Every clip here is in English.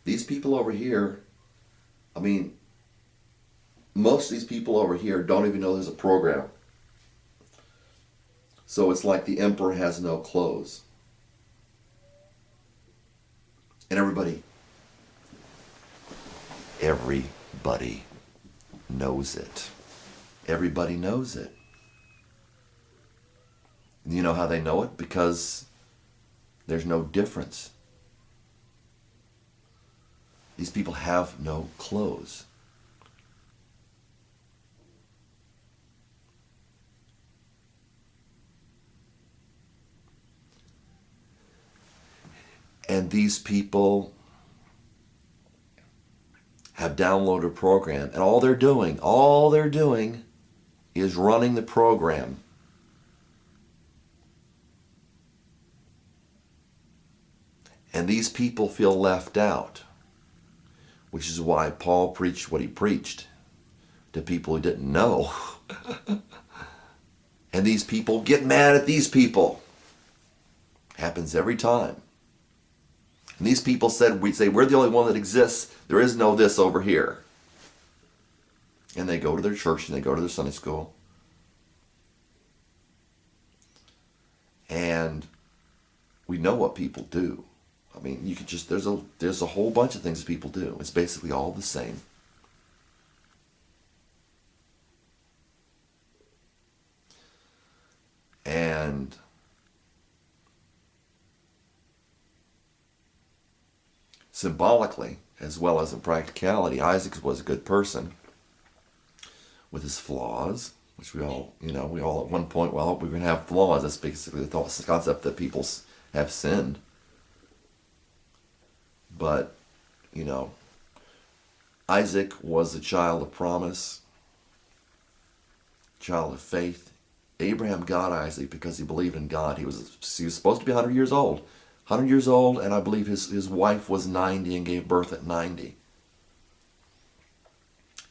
These people over here, I mean, most of these people over here don't even know there's a program. So it's like the emperor has no clothes. And everybody knows it. Everybody knows it. You know how they know it? Because there's no difference. These people have no clothes. And these people have downloaded a program, and all they're doing is running the program. And these people feel left out, which is why Paul preached what he preached to people who didn't know. And these people get mad at these people. Happens every time. And these people said, we say, we're the only one that exists. There is no this over here. And they go to their church and they go to their Sunday school. And we know what people do. I mean, you could just, there's a whole bunch of things people do. It's basically all the same. And symbolically, as well as in practicality, Isaac was a good person with his flaws, which we all at one point, well, we're going to have flaws. That's basically the concept that people have sinned. But, Isaac was a child of promise, child of faith. Abraham got Isaac because he believed in God. He was supposed to be 100 years old. 100 years old, and I believe his wife was 90 and gave birth at 90.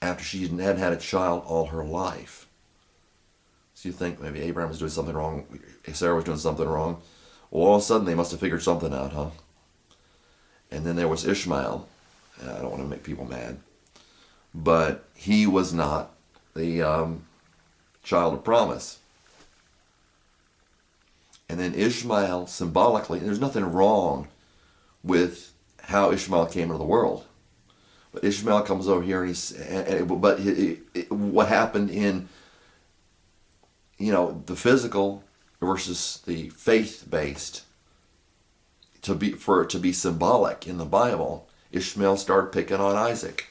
After she hadn't had a child all her life. So you think maybe Abraham was doing something wrong, Sarah was doing something wrong. Well, all of a sudden they must have figured something out, huh? And then there was Ishmael. I don't want to make people mad. But he was not the child of promise. And then Ishmael, symbolically, there's nothing wrong with how Ishmael came into the world. But Ishmael comes over here, what happened in, the physical versus the faith-based, for it to be symbolic in the Bible, Ishmael started picking on Isaac.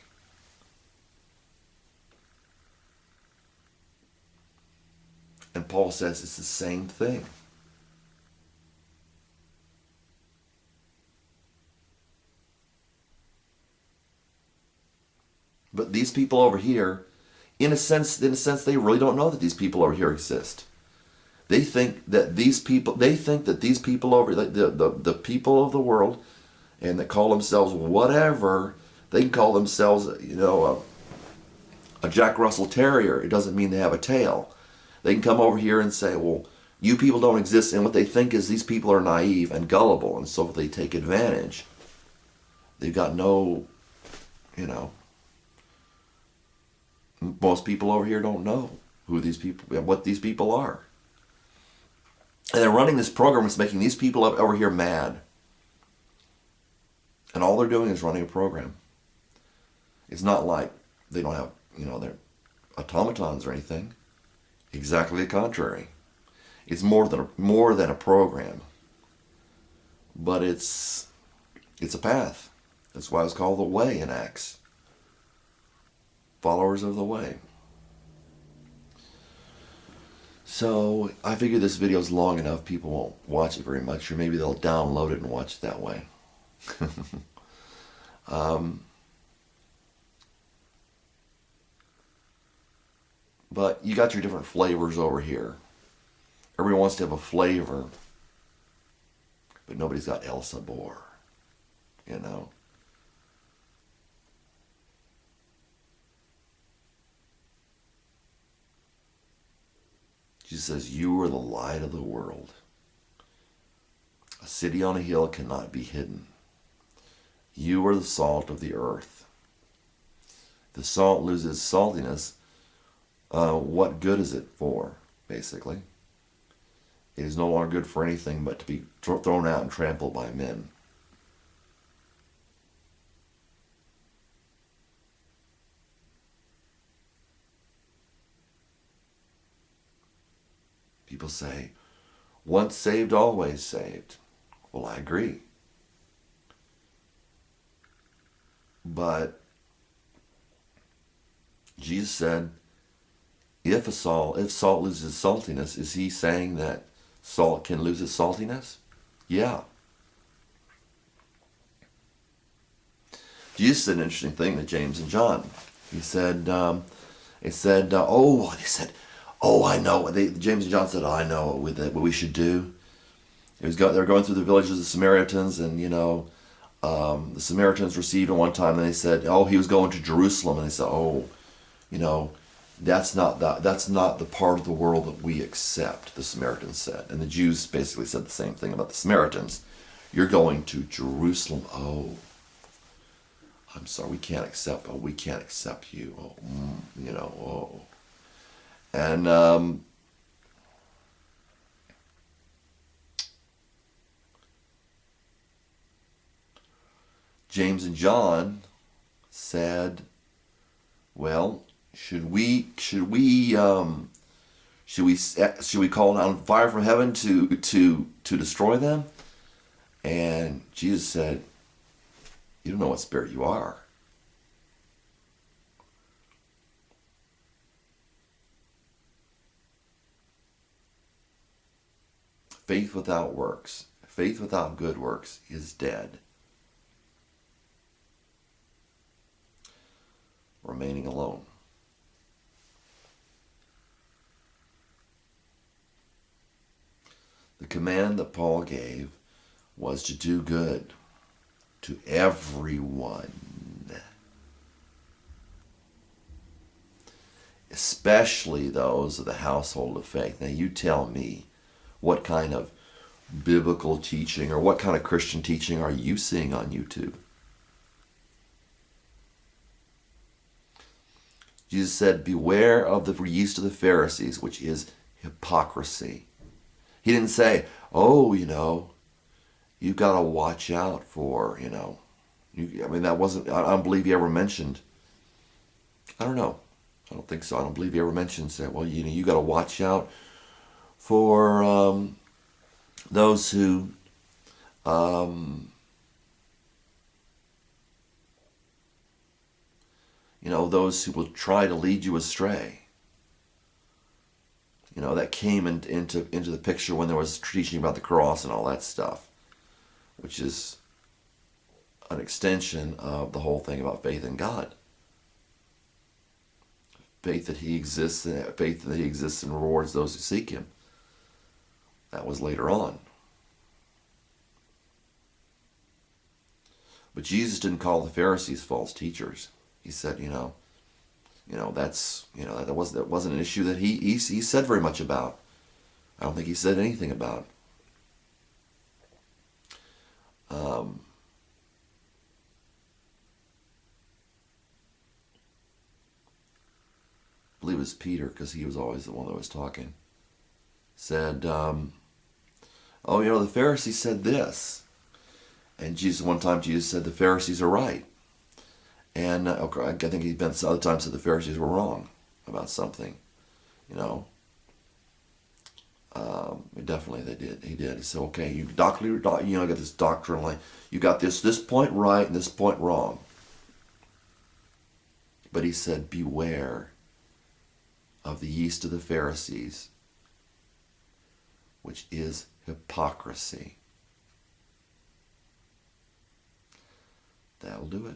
And Paul says it's the same thing. But these people over here, in a sense, they really don't know that these people over here exist. They think that these people over, the people of the world, and that call themselves whatever, they can call themselves, a Jack Russell Terrier. It doesn't mean they have a tail. They can come over here and say, well, you people don't exist, and what they think is these people are naive and gullible, and so they take advantage. They've got no, most people over here don't know what these people are. And they're running this program that's making these people over here mad. And all they're doing is running a program. It's not like they don't have, they're automatons or anything. Exactly the contrary. It's more than a program. But it's a path. That's why it's called the way in Acts. Followers of the way. So I figure this video is long enough, people won't watch it very much, or maybe they'll download it and watch it that way. But you got your different flavors over here. Everyone wants to have a flavor, but nobody's got El Sabor, Jesus says, you are the light of the world. A city on a hill cannot be hidden. You are the salt of the earth. If the salt loses saltiness, what good is it for, basically? It is no longer good for anything but to be thrown out and trampled by men. People say, once saved, always saved. Well, I agree. But Jesus said, if salt loses saltiness, is he saying that salt can lose its saltiness? Yeah. Jesus said an interesting thing to James and John. He said, they said, oh, I know. James and John said, oh, I know what we should do. They were going through the villages of the Samaritans, and the Samaritans received him one time, and they said, oh, he was going to Jerusalem, and they said, oh, that's not the part of the world that we accept, the Samaritans said. And the Jews basically said the same thing about the Samaritans. You're going to Jerusalem. Oh, I'm sorry, we can't accept you. Oh, oh. And James and John said, well, should we call down fire from heaven to destroy them? And Jesus said, you don't know what spirit you are. Faith without works, faith without good works is dead. Remaining alone. The command that Paul gave was to do good to everyone, especially those of the household of faith. Now you tell me, what kind of biblical teaching or what kind of Christian teaching are you seeing on YouTube? Jesus said, beware of the yeast of the Pharisees, which is hypocrisy. He didn't say, oh, you've got to watch out for, that wasn't, I don't believe he ever mentioned, I don't know. I don't think so. I don't believe he ever mentioned that, well, you got to watch out for those who those who will try to lead you astray. That came into the picture when there was teaching about the cross and all that stuff, which is an extension of the whole thing about faith in God. Faith that he exists and rewards those who seek him. That was later on. But Jesus didn't call the Pharisees false teachers. He said, that wasn't an issue that he said very much about. I don't think he said anything about. I believe it was Peter, because he was always the one that was talking. Said, the Pharisees said this. And one time Jesus said the Pharisees are right. And I think he meant other times that the Pharisees were wrong about something. Definitely they did. He did. He said, okay, you got this doctrine line. You got this point right and this point wrong. But he said, beware of the yeast of the Pharisees, which is hypocrisy. That'll do it.